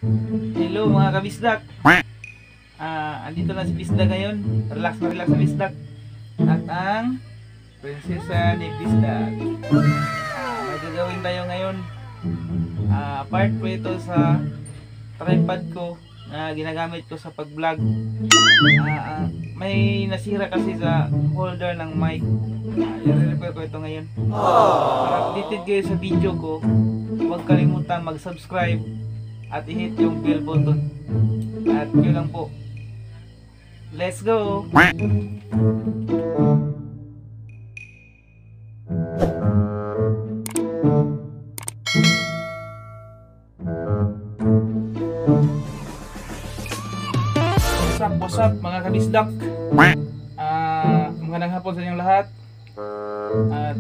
Hello mga kabisdak. Andito na si Bisdak ngayon. Relax na Bisdak. At ang prinsesa ni Bisdak. May gagawin tayo ngayon. Part po ito sa tripod ko na ginagamit ko sa pag-vlog. May nasira kasi sa holder ng mic. I-repair ko ito ngayon. Para updated kayo sa video ko, huwag kalimutan mag-subscribe at i-hit yung bell button. At yun lang po. Let's go! What's up mga kabisdak? Magandang hapon sa inyong lahat. At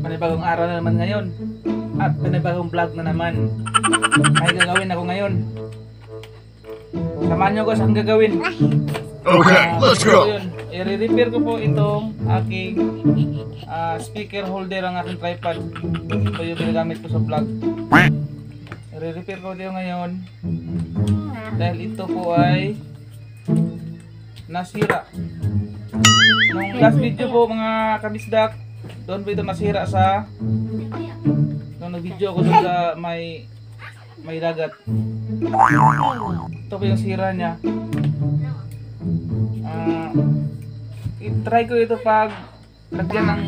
panibagong araw na naman ngayon. At panibagong vlog na naman. May gagawin ako ngayon. Samahan nyo ko sa gagawin. Okay, let's go. I-repair ko po itong aking speaker holder, ang aking tripod. Ito yung ginagamit ko sa vlog. I-repair ko ito ngayon dahil ito po ay nasira. Nung last video po mga kabisdak, doon po ito nasira sa nung nag-video ko doon sa may dagat. Ito po yung sira niya. I-try ko ito pag lagyan ng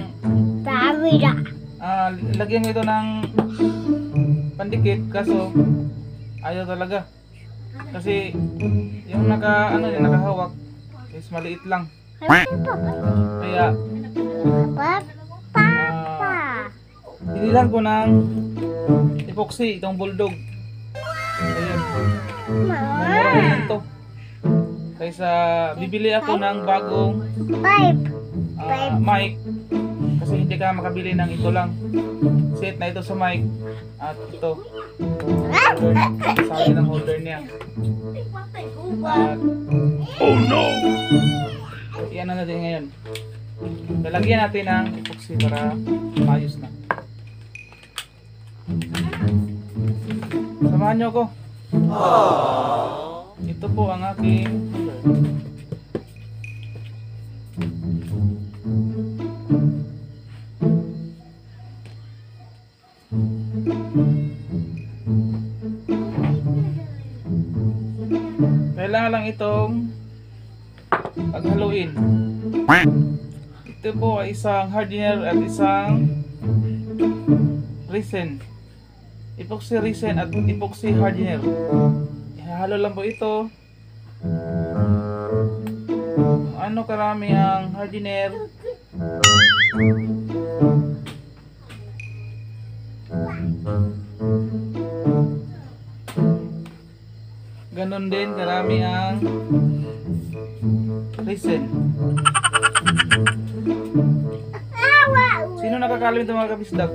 lagyan ko ito ng pandikit, kaso ayaw talaga. Kasi yung nakahawak is maliit lang. Kaya dinilan ko ng epoxy itong bulldog. Ayan. Mura ito. Kaysa bibili ako ng bagong mic, kasi hindi ka makabili ng ito lang. Set na ito sa mic. At ito sali ng holder niya. At Oh no! iyan na natin ngayon. Lalagyan natin ng epoxy para maayos na. Samahan nyo ko. Ito po ang aking kailangan lang itong paghaluin. Ito po ay isang hardener at isang resin. Epoxy resin at epoxy hardener. Ihahalo lang po ito. Ano karami ang hardener? Ganon din karami ang resin. Sino nakakalim ito mga kabisdak?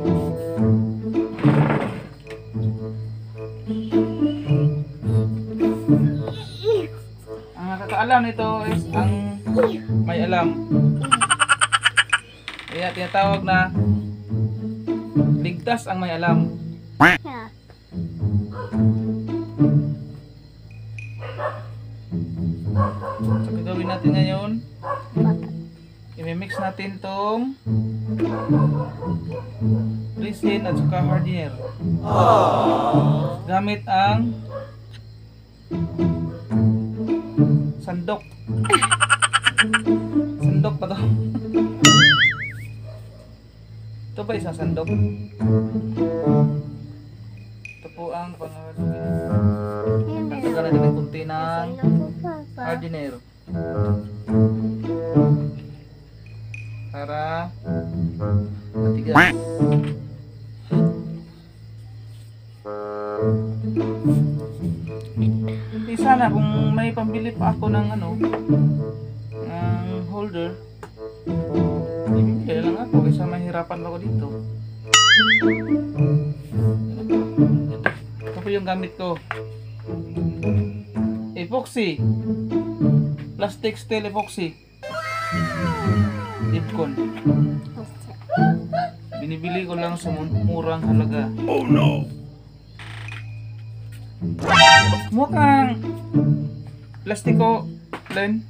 Ang nakakaalam nito is ang may alam. Kaya tinatawag na ligtas ang may alam. So gagawin natin ngayon, i-mix natin tong resin at saka hardener gamit ang sandok. Sandok pa to. Ito ba isang sandok? Ito po ang pangalan. Tagtagan natin ng kunti ng hardener para matigas. Hindi sana kung may pambili pa ako ng ng holder, bibili lang ako kaysa mahirapan ako dito. Ito po yung gamit ko. Epoxy, plastic steel epoxy, Dipcon. Binibili ko lang sa murang halaga. Oh no! Mukhang plastiko, Len.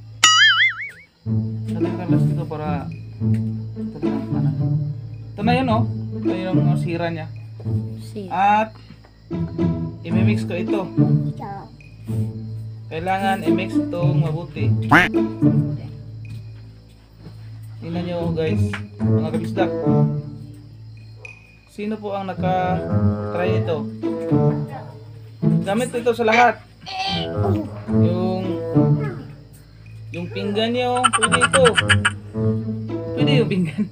Lagyan ka ng plastiko para talagang ano. Ito na yun, oh. Ito yung sira niya. Si. At imimix ko ito. Kailangan i-mix itong mabuti. Tingnan nyo guys, mga kabisdak. Sino po ang naka-try ito? Gamit ito sa lahat. Yung pinggan nyo, pwede ito. Pwede yung pinggan.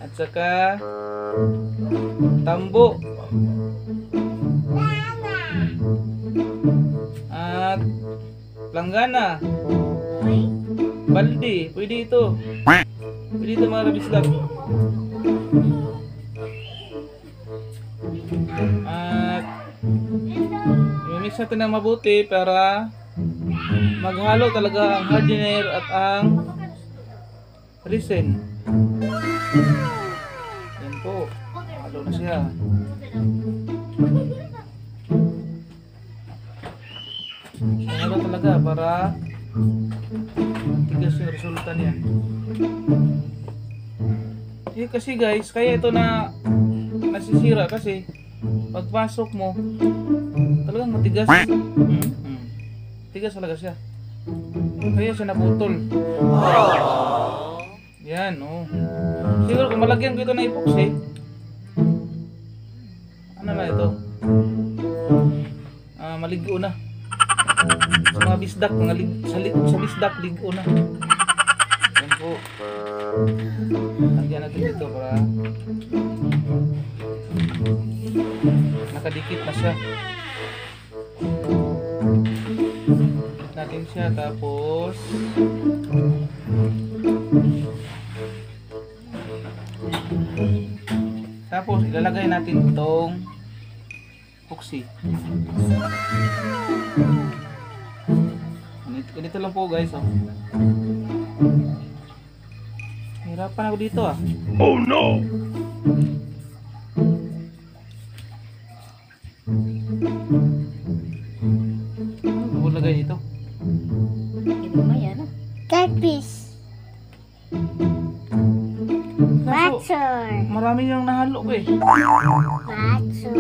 At saka tambo. At planggana. Balde, pwede ito. Pwede ito mga kabisdak. At i-mix natin ng mabuti para maghalo talaga ang hardener at ang resin. Yan po. Halo na siya. Halo talaga para tigas yung resulta niya. Kasi guys, kaya ito na nasisira kasi pagpasok mo talagang matigas. Tigas talaga siya. Kaya siya naputol. Yan, oh. Siguro kung malagyan ko ito na epoxy, ano na ito? Maligo na. Sa mga bisdak, sa bisdak, ligo na. Yan po. Lagyan natin dito para nakadikit na siya. Dikit natin siya tapos ilalagay natin itong epoxy. Ganito lang po guys, oh. Hirapan ako dito, ah. Oh no! Ano ko lagay dito? Ito mo yan. Catfish. Matsur. Marami yung nahalo ko eh. Matsur.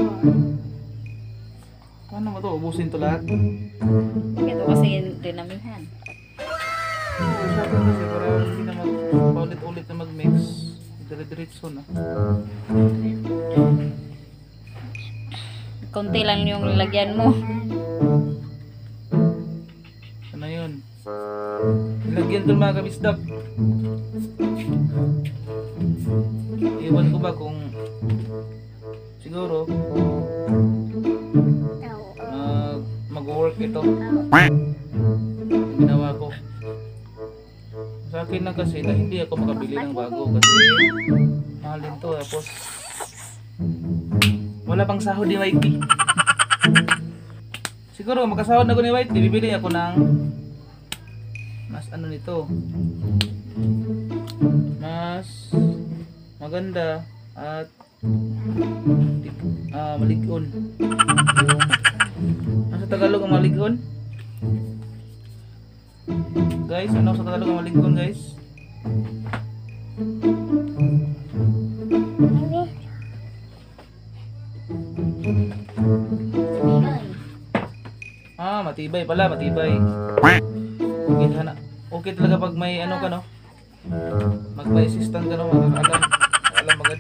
Paano mo to? Ubusin to lahat? Ito kasi dinamihan. Sa akin kasi para hindi na paulit-ulit na mag-mix. Dire-diretso na. Konti lang yung lalagyan mo. Ano yun? Ilagyan doon mga kabisdak. Iwan ko ba kung siguro mag-work ito. Ginawa ko. Sa akin lang kasi na hindi ako makabili ng bago kasi mahal din to. Tapos wala pang sahod ni Whitey. Siguro makasahod na ko ni Whitey, bibili ako ng mas ano nito, mas maganda at maligon. Ano sa Tagalog ang maligon? Guys, ano sa Tagalog ang maligon, guys? Matibay pala, matibay. Okay, okay talaga pag may ano ka, no? Mag-may assistant ka, no? Alam agad.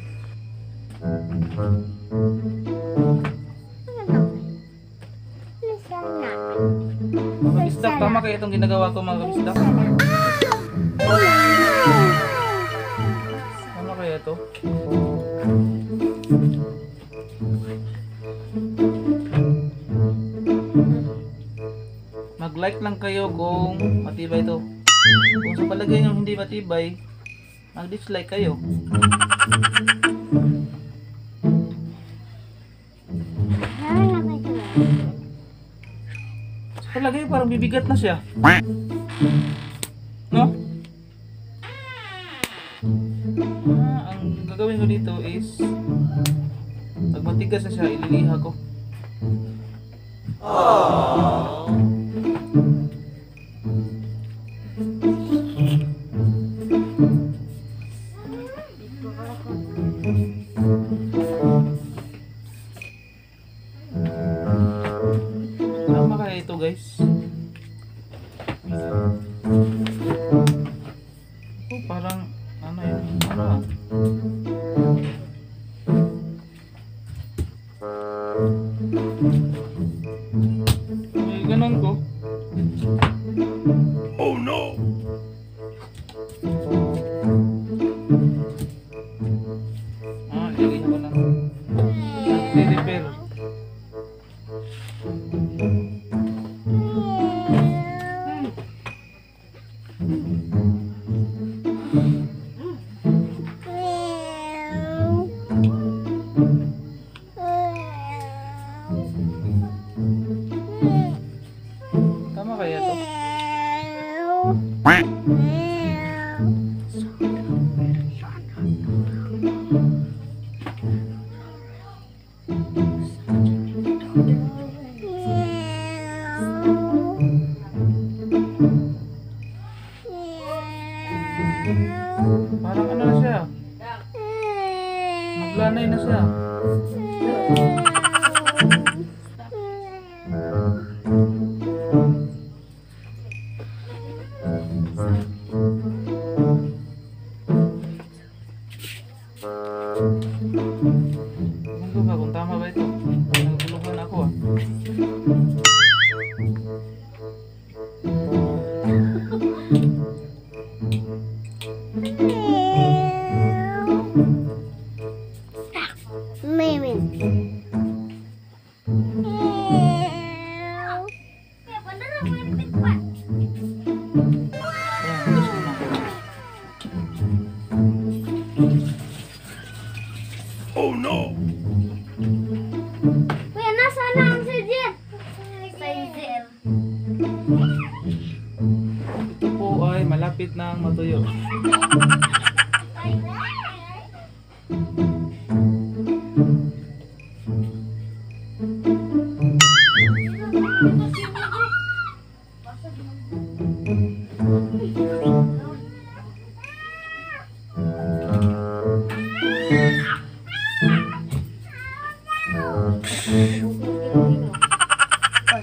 Mga kabisdak, tama kaya itong ginagawa ko, mga kabisdak? Tama kaya ito? Mag-like lang kayo kung matibay ito. Kung sa palagay nyo hindi matibay, mag-dislike kayo. Sa palagay parang bibigat na siya. No? Ang gagawin ko dito is pag matigas na siya, ililiha ko. Tama kaya ito guys? Oh, parang ano yun? Ano? May ganun ko. Oh no! Ilagay ko lang. Nag-repair. Tama kaya to? Parang ano na siya? Naglanay na siya. Ewan ko ba kung tama ba ito? Naguluhan ako ah. Ayan, gusto ko na. Oh no! Kuya, nasaan na ang sajer? Sajer. Ito po ay malapit na ang matuyo.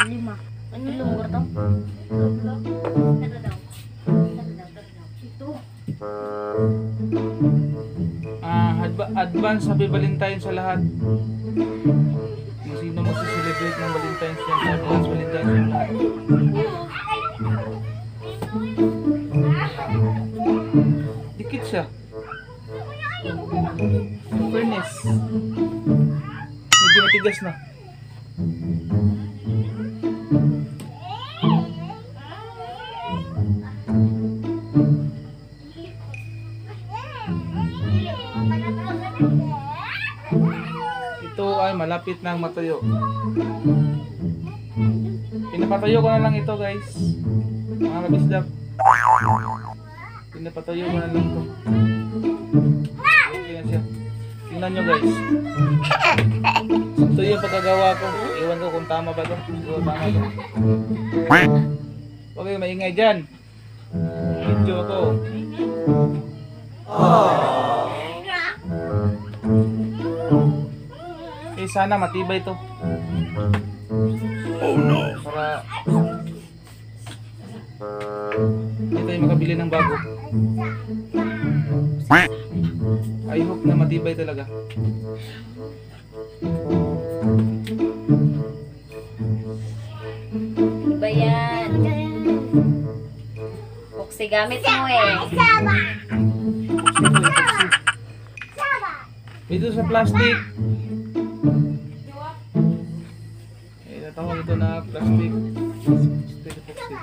Lima. Ano lumur to? Advance Happy Valentine sa lahat. Kung sino magsi-celebrate ng Valentine's yan, advance Valentine's sa lahat. Dikit siya. In fairness, medyo matigas na. Ito ay malapit na ang matuyo. Pinapatuyo ko na lang ito guys, mga kabisdak. Pinapatuyo ko na lang ito. Okay na siya. Tingnan nyo guys. Ito yung pagkagawa ko. Iwan ko kung tama ba ito. Siguro tama ito. Huwag kayong maingay dyan. Video ko. Eh sana matibay ito. Oh no! Para hindi tayo makabili ng bago. I hope na matibay talaga. Iba yan. Boxy gamit mo eh. Ito sa plastic. Tawag ito na plastic. Steel epoxy.